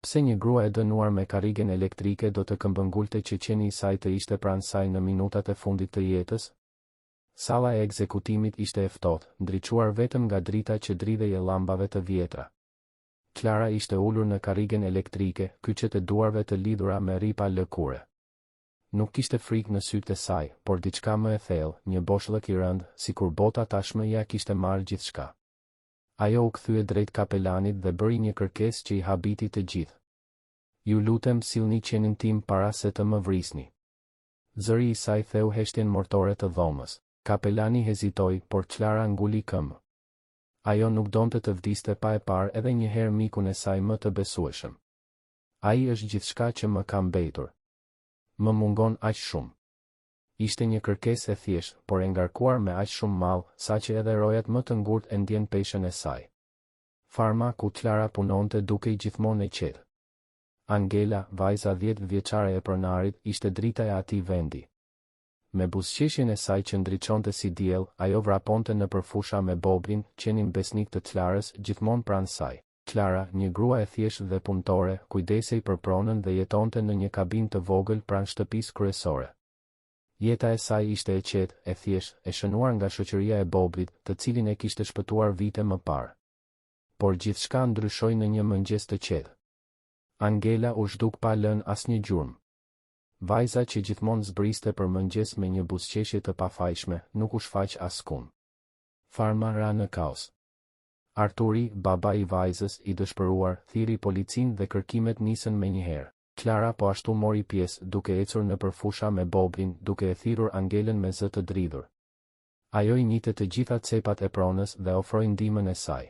Pse një grua e dënuar me karrigen elektrike do të këmbëngulte që qeni i saj të ishte pranë saj në minutat e fundit të jetës? Salla e ekzekutimit ishte e ftohtë, ndriçuar vetëm nga drita që dridhej e llambave të vjetra. Klara ishte ulur në karrigen elektrike, kyçet e duarve të lidhura me rripa lëkure. Nuk kishte frikë në sytë e saj, por diçka më e thellë, një boshllëk i rënd, sikur bota tashmë ja kishte marrë gjithçka. Ajo u kthye drejt kapelanit dhe bëri një kërkesë që i habiti të gjithë. Ju lutem, sillni qenin tim para se të më vrisni. Zëri i saj theu heshtjen mortore të dhomës. Kapelani hezitoi, por Klara nguli këmbë. Ajo nuk donte të vdiste pa e parë edhe një herë mikun e saj më të besueshëm. Ai është gjithçka që më ka mbetur. Më mungon aq shumë. Ishte një kërkesë e thjeshtë, por e ngarkuar me aq shumë mall, saqë edhe rojat më të ngurtë e ndjen peshën e saj. Farma ku Klara punonte dukej gjithmonë e qetë. Angela, vajza 10 vjeçare e pronarit, ishte drita e atij vendi. Me buzëqeshjen e saj që ndriçonte si diell, ajo vraponte në përfusha me Bobin, qenin besnik të Klarës, gjithmonë pranë saj. Klara, një grua e thjeshtë dhe punëtore, kujdesej për pronën dhe jetonte në një kabinë të vogël pranë shtëpisë kryesore. Jeta e saj ishte e qetë, e thjeshtë, e shënuar nga shoqëria e Bobit, të cilin e kishte shpëtuar vite më parë. Por gjithçka ndryshoi në një mëngjes të qetë. Angela u zhduk pa lënë asnjë gjurmë. Vajza që gjithmonë zbriste për mëngjes me një buzëqeshje të pafajshme, nuk u shfaq askund. Farma ra në kaos. Arturi, baba i vajzës, i dëshpëruar, thiri policin dhe kërkimet nisën menjëherë. Klara po ashtu mori pjesë, duke ecur në përfusha me Bobin, duke e thirrur Angelën me zë të dridhur. Ajo i njite të gjitha cepat e pronës dhe ofroi ndihmën e saj.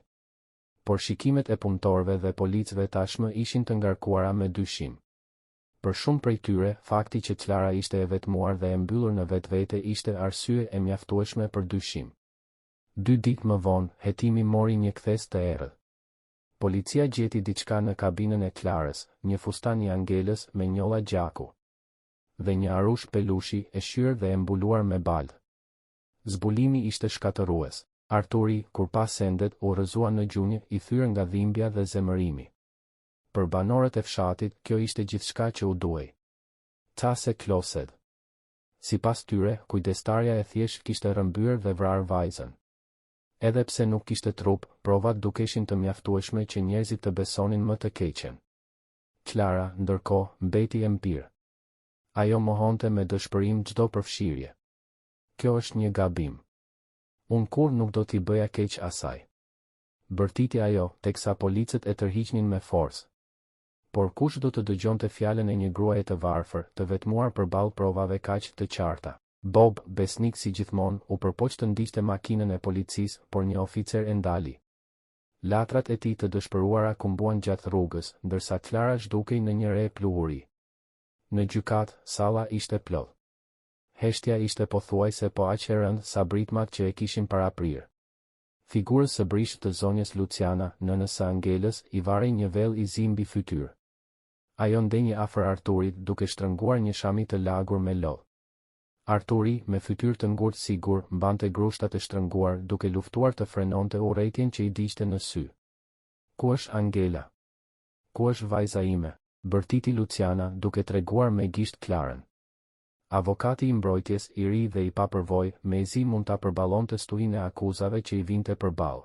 Por shikimet e punëtorëve dhe policëve tashmë ishin të ngarkuara me dyshim. Për shumë prej tyre, fakti që Klara ishte e vetmuar dhe e mbyllur në vetvete ishte arsye e mjaftueshme për dyshim. 2 ditë më vonë, hetimi mori një kthes të errët. Policia gjeti diçka në kabinën e Klarës, një fustan i Angelës me njolla gjaku. Dhe një arush pelushi e shyrë dhe e mbuluar me baldë. Zbulimi ishte shkatërues. Arturi, kur pa sendet, u rrëzua në gjunjë, i thyrë nga dhimbja dhe zemërimi. Për banorët e fshatit, kjo ishte gjithçka që u duhej. Ca se kloset. Sipas tyre, kujdestarja e thjesht kishte rrëmbyer dhe vrarë vajzën. Edhe pse nuk kishte trup, provat dukeshin të mjaftueshme që njerëzit të besonin më të keqen. Klara, ndërkohë, mbeti empir. Ajo mohonte me dëshpërim çdo përfshirje. Kjo është një gabim. Unë kur nuk do t'i bëja keq asaj. Bërtiti ajo, teksa policët e tërhiqnin me forcë. Por kush do të dëgjonte fjalën e një gruaje të varfër, të vetmuar përballë provave kaq të qarta. Bob, besnik si gjithmonë, u përpoq të ndiqte makinën e policisë, por një oficer e ndali. Latrat e tij të dëshpëruara kumbuan gjatë rrugës, ndërsa Klara zhdukej në një re pluhuri. Në gjykatë, salla ishte plot. Heshtja ishte pothuajse po aq e rëndë sa britmat që e kishin paraprirë. Figurës së brishtë të zonjës Luciana, nënës së Angelës, i varrej një vell i zi mbi fytyrë. Ajo ndenjë afër Arturit duke shtrënguar një shami të lagur me lodh. Arturi, me fytyrë të ngurtë sigur, mbante grushtat e shtrënguar duke luftuar të frenonte urrëtitjen që i diqte në sy. Ku është Angela? Ku është vajza ime? Bërtiti Luciana, duke treguar me gisht Klarën. Avokati i mbrojtjes, i ri dhe i papërvojë, mezi mund ta përballonte stuhin e akuzave që i vinte përballë.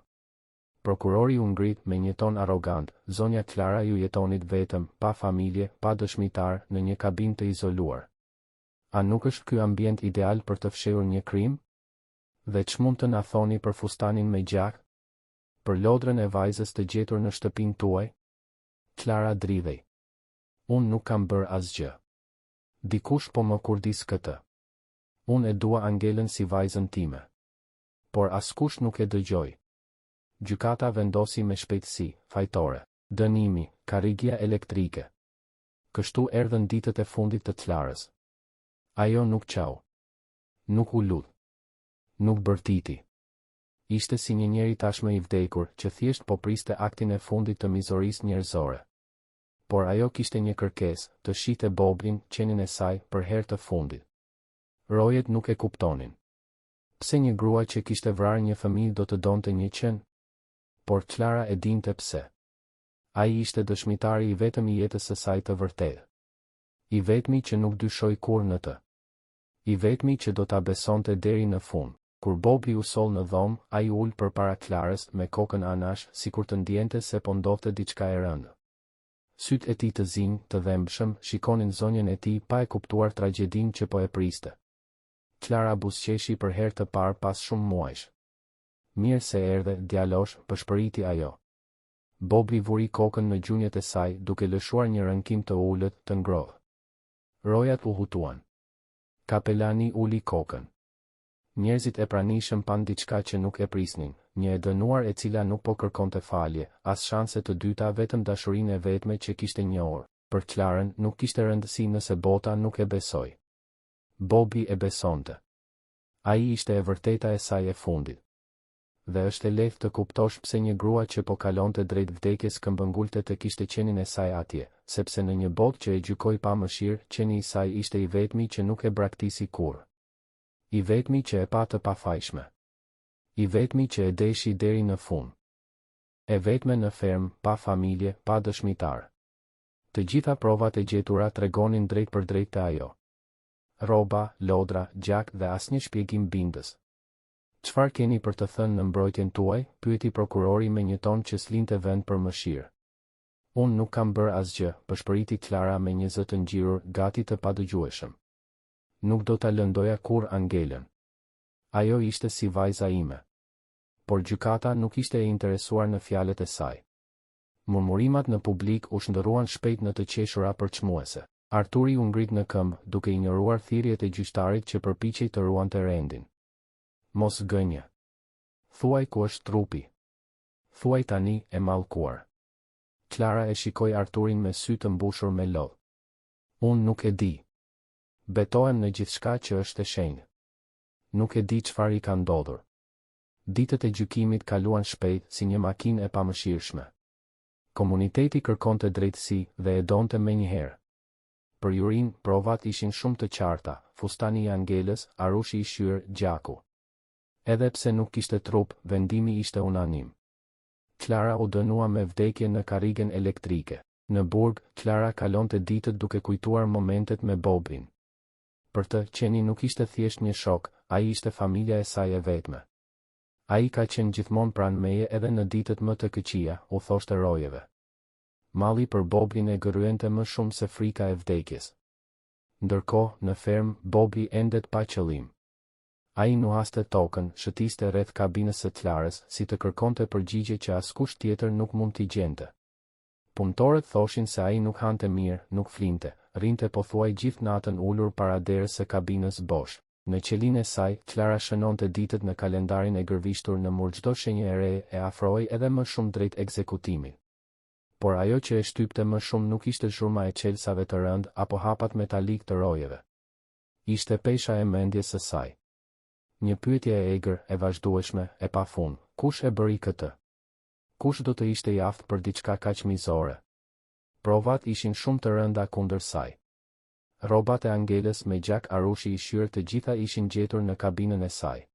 Prokurori u ngrit me një ton arrogant, zonja Klara ju jetonit vetëm, pa familje, pa dëshmitar, në një kabinë të izoluar. A nuk është ky ambient ideal për të fshehur një krim? Dhe ç'mund të na thoni për fustanin me gjak? Për lodrën e vajzës të gjetur në shtëpinë tuaj? Klara dridhej. Unë nuk kam bërë asgjë. Dikush po më kurdis këtë. Unë e dua Angelën si vajzën time. Por askush nuk e dëgjoi. Gjykata vendosi me shpejtësi, fajtore. Dënimi, karrigja elektrike. Kështu erdhën ditët e fundit të Klarës. Ajo nuk qau. Nuk u lut. Nuk bërtiti. Ishte si një njeri tashmë i vdekur që thjesht po priste aktin e fundit të mizorisë njerëzore. Por ajo kishte një kërkesë, të shihte Bobin, qenin e saj, për herë të fundit. Rojet nuk e kuptonin. Pse një grua që kishte vrarë një fëmijë do të donte një qen? Por Klara e dinte pse. Ai ishte dëshmitari I vetëm I jetës së saj të vërtetë. I vetmi që nuk dyshoi kur në të. I vetmi që do ta besonte deri në fund. Kur Bobby u sol në dhomë, ai ul përpara Clarës me kokën anash, sikur të ndjente se po ndodhte diçka e rëndë. Sytë e tij të zinj, të dhembshëm, shikonin zonjën e tij pa e kuptuar tragjedinë që po e priste. Clara buzëqeshi për herë të parë pas shumë muajsh. Mirë se erdhe, djalosh, përshpëriti ajo. Bobby vuri kokën në gjunjët e saj, duke lëshuar një rënkim të ulët, të ngrohtë. Rojat u hutuan. Kapelani uli kokën. Njerëzit e pranishëm pan diçka që nuk e prisnin, një e dënuar e cila nuk po kërkonte falje, as shanse të dyta vetëm dashurinë e vetme që kishte njohur. Për Clarën nuk kishte rëndësi nëse bota nuk e besoi. Bobby e besonte. Ai ishte e vërteta e saj e fundit. Dhe është e lehtë të kuptosh pse një grua që po kalonte drejt vdekjes këmbëngulte të kishte qenin e saj atje, sepse në një botë që e gjykoi pa mëshirë, qeni I saj ishte I vetmi që nuk e braktisi kurrë. I vetmi që e pa të pafajshme. I vetmi që e deshi deri në fund. E vetme në ferm, pa familje, pa dëshmitar. Të gjitha provat e gjetura tregonin drejt për drejt të ajo. Rroba, lodra, gjak dhe asnjë shpjegim bindës. Çfarë keni për të thënë në mbrojtjen tuaj? Pyeti prokurori me një ton që s'linte vend për mëshirë. Unë nuk kam bërë asgjë, përshpëriti Clara me një zë të ngjirur, gati të padëgjueshëm. Nuk do ta lëndoja kur Angelën. Ajo ishte si vajza ime. Por gjykata nuk ishte e interesuar në fjalët e saj. Murmurimat në publik u shndërruan shpejt në të qeshura përçmuese. Arturi u ngrit në këmbë, duke injoruar thirrjet e gjyqtarit që përpiqej të ruante rendin. Mos gënje. Thuaj ku është trupi. Thuaj tani, e mallkuar. Clara e shikoi Arturin me sy të mbushur me lodh. Unë nuk e di. Betohem në gjithçka që është e shenjtë. Nuk e di çfarë I ka ndodhur. Ditët e gjykimit kaluan shpejt si një makinë e pamëshirshme. Komuniteti kërkonte drejtësi dhe e donte menjëherë. Për Jurin, provat ishin shumë të qarta, fustani I Angelës, arushi I shyrë, gjaku. Edhe pse nuk kishte trup, vendimi ishte unanim. Clara u dënua me vdekje në karrigen elektrike. Në burg, Clara kalonte ditët duke kujtuar momentet me Bobbyn. Për të, qeni nuk ishte thjesht një shok, ai ishte familja e saj e vetme. Ai ka qenë gjithmonë pranë meje edhe në ditët më të këqija, u thoshte rojeve. Malli për Bobbyn e gëryente më shumë se frika e vdekjes. Ndërkohë, në ferm, Bobby endet pa qëllim. Ai nuhaste tokën, shëtiste rreth kabinës së Clarës, si të kërkonte përgjigje që askush tjetër nuk mund t'i gjente. Punëtorët thoshin se ai nuk hante mirë, nuk flinte, rrinte pothuaj gjithë natën ulur para derës së kabinës bosh. Në qelinë e saj, Clara shënonte ditët në kalendarin e gërvishtur në mur çdo shenjë e re e afrohej edhe më shumë drejt ekzekutimit. Por ajo që e shtypte më shumë nuk ishte zhurma e çelsave të rënd apo hapat metalik të rojeve. Ishte pesha e mendjes së saj. Një pyetje e egër, e vazhdueshme, e pafund. Kush e bëri këtë? Kush do të ishte I aftë për diçka kaq mizore? Provat ishin shumë të rënda kundër saj. Rrobat e Angelës me gjak arushi I shyrë të gjitha ishin gjetur në kabinën e saj.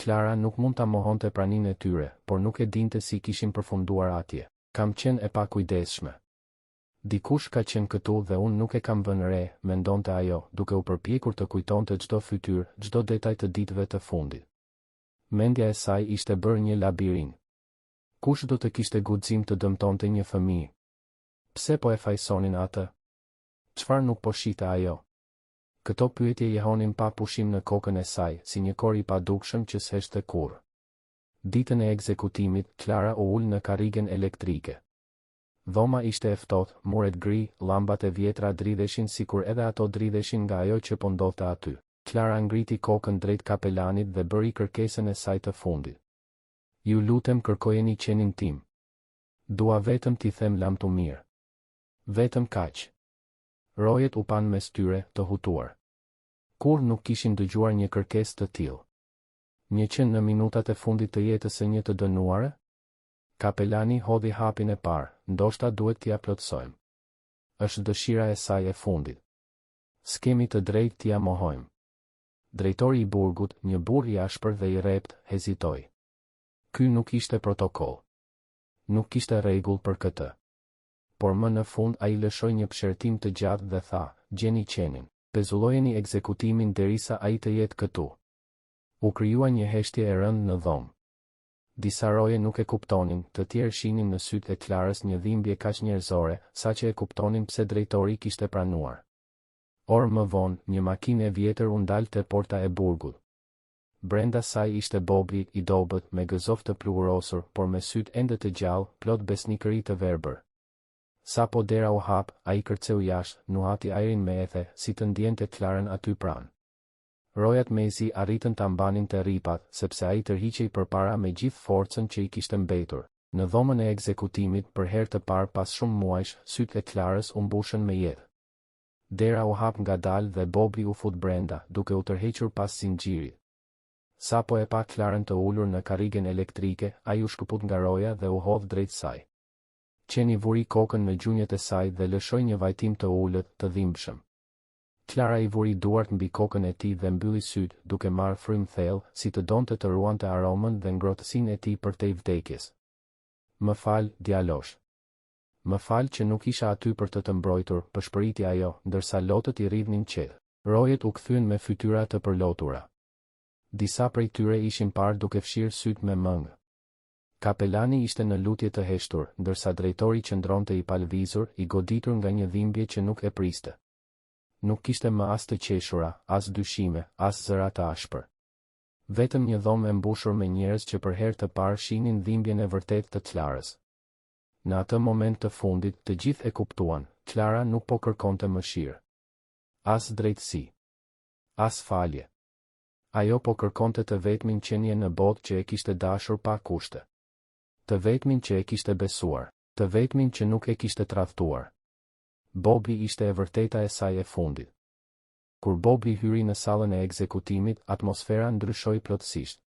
Clara nuk mund ta mohonte praninë e tyre, por nuk e dinte si kishin përfunduar atje. Kam qenë e pakujdesshme. Dikush ka qenë këtu dhe unë nuk e kam vënë re, mendonte ajo, duke u përpjekur të kujtonte çdo fytyrë, çdo detaj të ditëve të fundit. Mendja e saj ishte bërë një labirint. Kush do të kishte guxim të dëmtonte një fëmijë? Pse po e fajsonin atë? Çfarë nuk po shite ajo? Këto pyetje jehonin pa pushim në kokën e saj, si një kor I padukshëm që s'heshte kurrë. Ditën e ekzekutimit, Clara u ul në karrigen elektrike. Dhoma ishte e ftohtë, muret gri, llambat e vjetra dridheshin sikur edhe ato dridheshin nga ajo që po ndodhte aty. Clara ngriti kokën drejt kapelanit dhe bëri kërkesën e saj të fundit. Ju lutem kërkojeni qenin tim. Dua vetëm t'i them lamtu mirë. Vetëm kaq. Rojet u pan mes tyre, të hutuar. Kur nuk kishin dëgjuar një kërkesë të tillë. Një qenë në minutat e fundit të jetës së një të dënuare? Kapelani hodhi hapin e parë, ndoshta duhet t'ia plotsojmë. Është dëshira e saj e fundit. S'kemi të drejtë t'ia mohojmë. Drejtori I burgut, një burr I ashpër dhe I rrept, hezitoi. Ky nuk ishte protokoll. Nuk kishte rregull për këtë. por më në fund ai lëshoi një pëshertim të gjatë dhe tha, gjeni qenin, pezullojeni ekzekutimin derisa ai të jetë këtu. U krijua një heshtje e rëndë në dhomë. Disa roje nuk e kuptonin, të tjerë shinin në sytë e Klarës një dhimbje kaq njerëzore, saqë e kuptonin pse drejtori kishte pranuar. Orë më vonë, një makinë e vjetër u ndal te porta e burgut. Brenda saj ishte Bobi i dobët me gëzof të pluhurosur, por me sytë ende të gjallë, plot besnikëri të verbër. Sa po dera u hap, ai kërceu jashtë, nuhati ajrin me ethe, si të ndjente Klarën aty pranë. Rojat mezi arritën ta mbanin të ripat, sepse ai tërhiqej përpara me gjithë forcën që i kishte mbetur. Në dhomën e ekzekutimit, për herë të parë pas shumë muajsh, sytë e Klarës u mbushën me jetë. Dera u hap ngadalë dhe Bobi u fut brenda, duke u tërhequr pas zinxhirit. Sa po e pa Klarën të ulur në karrigen elektrike, ai u shkëput nga roja dhe u hodh drejt saj. Qeni vuri kokën në gjunjët e saj dhe lëshoi një vajtim të ulët, të dhimbshëm. Klara i vuri duart mbi kokën e tij dhe mbylli sytë, duke marrë frymë thellë, si të donte të ruante aromën dhe ngrohtësinë e tij përtej vdekjes. Më fal, djalosh. Më fal që nuk isha aty për të të mbrojtur, pëshpëriti ajo, ndërsa lotët i rridhnin qetë. Rojet u kthyen me fytyra të përlotura. Disa prej tyre ishin parë duke fshirë sytë me mëngë. Kapelani ishte në lutje të heshtur, ndërsa drejtori qëndronte i palvizur, i goditur nga një dhimbje që nuk e priste. Nuk kishte më as të qeshura, as dyshime, as zëra të ashpër. Vetëm një dhomë e mbushur me njerëz që për herë të parë shihnin dhimbjen e vërtetë të Klarës. Në atë moment të fundit, të gjithë e kuptuan, Klara nuk po kërkonte mëshirë. As drejtësi. As falje. Ajo po kërkonte të vetmin qenie në botë që e kishte dashur pa kushte. Të vetmin që e kishte besuar, të vetmin që nuk e kishte tradhtuar. Bobi ishte e vërteta e saj e fundit. Kur Bobi hyri në sallën e ekzekutimit, atmosfera ndryshoi plotësisht.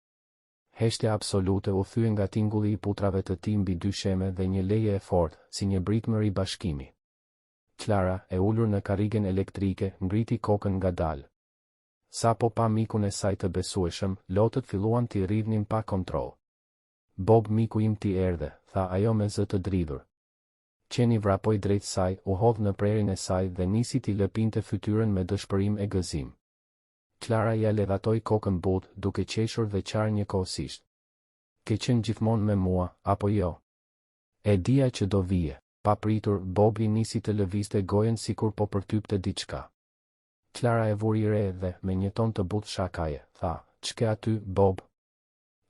Heshtja absolute u thye nga tingulli i putrave të tij mbi dy sheme dhe një leje e fortë, si një britmëri bashkimi. Klara, e ulur në karrigen elektrike, ngriti kokën ngadalë. Sa po pa mikun e saj të besueshëm, lotët filluan t'i rridhnin pa kontroll. Bob, miku im, ti erdhe, tha ajo me zë të dridhur. Qeni vrapoi drejt saj, u hodh në prerin e saj dhe nisi t'i lëpinte fytyrën me dëshpërim e gëzim. Klara ja ledhatoi kokën butë, duke qeshur dhe qarë njëkohësisht. Ke qenë gjithmonë me mua, apo jo? E dija që do vije. Pa pritur, Bobi nisi të lëvizte gojen sikur po përtypte diçka. Klara e vuri re dhe, me një ton të butë shakaje, tha, "Ç'ke aty, Bob?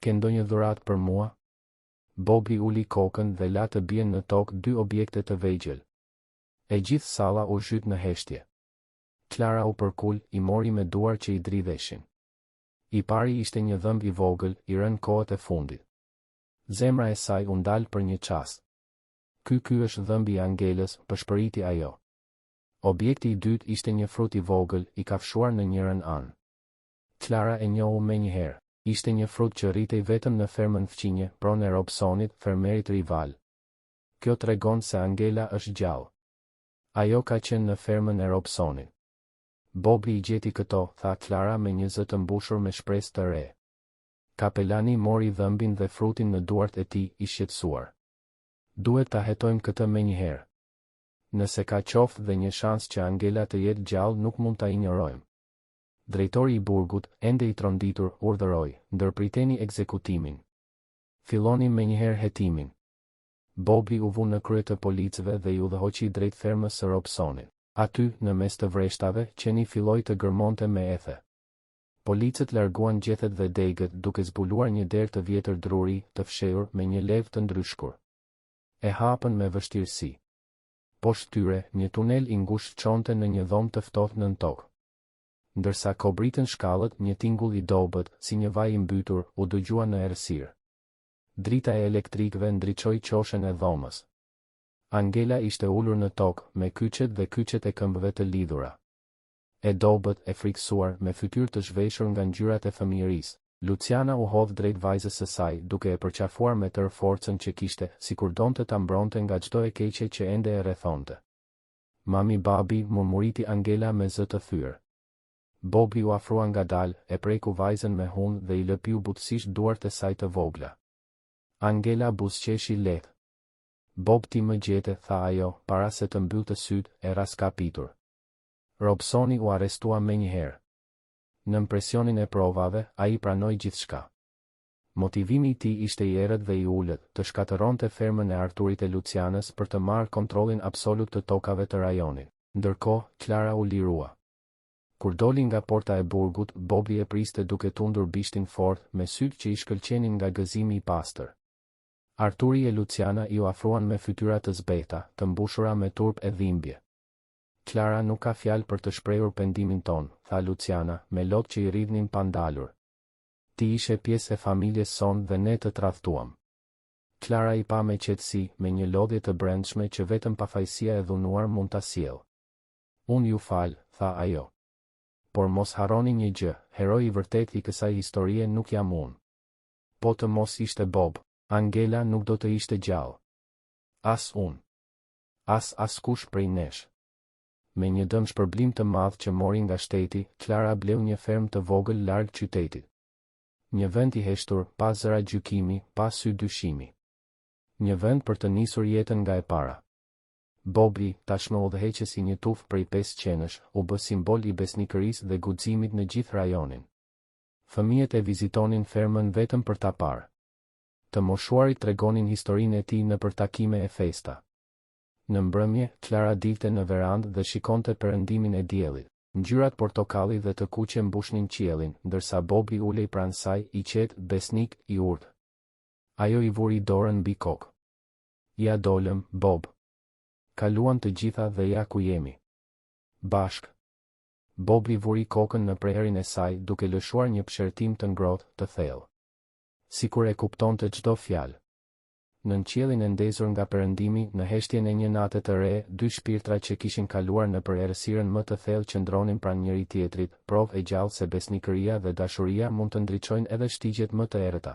Ke ndonjë dhuratë për mua?" Bobi uli kokën dhe la të bien në tokë dy objekte të vegjël. E gjithë salla u zhyt në heshtje. Klara u përkul, i mori me duar që i dridheshin. I pari ishte një dhëmb i vogël, i rënë kohët e fundit. Zemra e saj u ndal për një çast. Ky është dhëmbi i Angelës, pëshpëriti ajo. Objekti i dytë ishte një frut i vogël, i kafshuar në njërin anë. Klara e njohu menjëherë. Ishte një frut që rritej vetëm në fermën fqinje, pronë e Robsonit, fermerit rival. Kjo tregon se Angela është gjallë. Ajo ka qenë në fermën e Robsonit. Bobi i gjeti këto, tha Klara me një zë të mbushur me shpresë të re. Kapelani mori dhëmbin dhe frutin në duart e tij, i shqetësuar. Duhet ta hetojmë këtë menjëherë. Nëse ka qoftë dhe një shans që Angela të jetë gjallë, nuk mund ta injorojmë. Drejtori i burgut, ende i tronditur, urdhëroi, ndërpriteni ekzekutimin. Filloni menjëherë hetimin. Bobi u vu në krye të policëve dhe i udhëhoqi drejt fermës së Robsonit. Aty, në mes të vreshtave, qeni filloi të gërmonte me ethe. Policët larguan gjethet dhe degët, duke zbuluar një derë të vjetër druri, të fshehur me një levë të ndryshkur. E hapën me vështirësi. Poshtë tyre, një tunel i ngushtë çonte në një dhomë të ftohtë nën tokë. Ndërsa kobritën shkallët, një tingull i dobët, si një vaj i mbytur, u dëgjua në errësirë. Drita e elektrikëve ndriçoi qoshen e dhomës. Angela ishte ulur në tokë, me kyçet dhe kyçet e këmbëve të lidhura. E dobët, e frikësuar, me fytyrë të zhveshur nga ngjyrat e fëmijërisë. Luciana u hodh drejt vajzës së saj, duke e përqafuar me tërë forcën që kishte, sikur donte ta mbronte nga çdo e keqe që ende e rrethonte. "Mami, babi," murmuriti Angela me zë të thyrë. Bobi u afrua ngadalë, e preku vajzën me hunë dhe i lëpiu butësisht duart e saj të vogla. Angela buzëqeshi lehtë. Bob ti më gjete, tha ajo, para se të mbyllte sytë, e raskapitur. Robsoni u arrestua menjëherë. Në presionin e provave, ai pranoi gjithçka. Motivimi i tij ishte i errët dhe i ulët, të shkatëronte fermën e Arturit e Lucianës për të marrë kontrollin absolut të tokave të rajonit. Ndërkohë, Clara u lirua. Kur doli nga porta e burgut, Bobi e priste duke tundur bishtin fort, me sytë që i shkëlqenin nga gëzimi i pastër. Arturi e Luciana i u afruan me fytyra të zbehta, të mbushura me turp e dhimbje. Clara nuk ka fjalë për të shprehur pendimin ton, tha Luciana, me lot që i rridhnin pa ndalur. Ti ishe pjesë e familjes son dhe ne të tradhtuam. Clara i pa me qetësi, me një lodhje të brendshme që vetëm pafajësia e dhunuar mund ta sjellë. Unë ju fal, tha ajo. Por mos harroni një gjë, heroi i vërtet i kësaj historie nuk jam unë. Po të mos ishte Bob, Angela nuk do të ishte gjallë. As unë. As askush prej nesh. Me një dëm shpërblim të madh që mori nga shteti, Clara bleu një fermë të vogël larg qytetit. Një vend i heshtur, pa zëra gjykimi, pa sy dyshimi. Një vend për të nisur jetën nga e para. Bobi, tashmë udhëheqës i një tufë prej 5 qenësh, u bë simbol i besnikërisë dhe guximit në gjithë rajonin. Fëmijët e vizitonin fermën vetëm për ta parë. Të moshuarit tregonin historinë e tij nëpër takime e festa. Në mbrëmje, Clara dilte në verandë dhe shikonte perëndimin e diellit. Ngjyrat portokalli dhe të kuqe mbushnin qiellin, ndërsa Bobi ulej pranë saj, i qetë, besnik, i urtë. Ajo i vuri dorën mbi kokë. Ja dolëm, Bob. Kaluan të gjitha dhe ja ku jemi. Bashk. Bobi vuri kokën në preherin e saj, duke lëshuar një pëshertim të ngrohtë, të thellë. Sikur e kuptonte çdo fjalë. Në qiellin e ndezur nga perëndimi, në heshtjen e një nate të re, 2 shpirtra që kishin kaluar në errësirën më të thellë qëndronin pranë njëri tjetrit, provë e gjallë se besnikëria dhe dashuria mund të ndriçojnë edhe shtigjet më të errëta.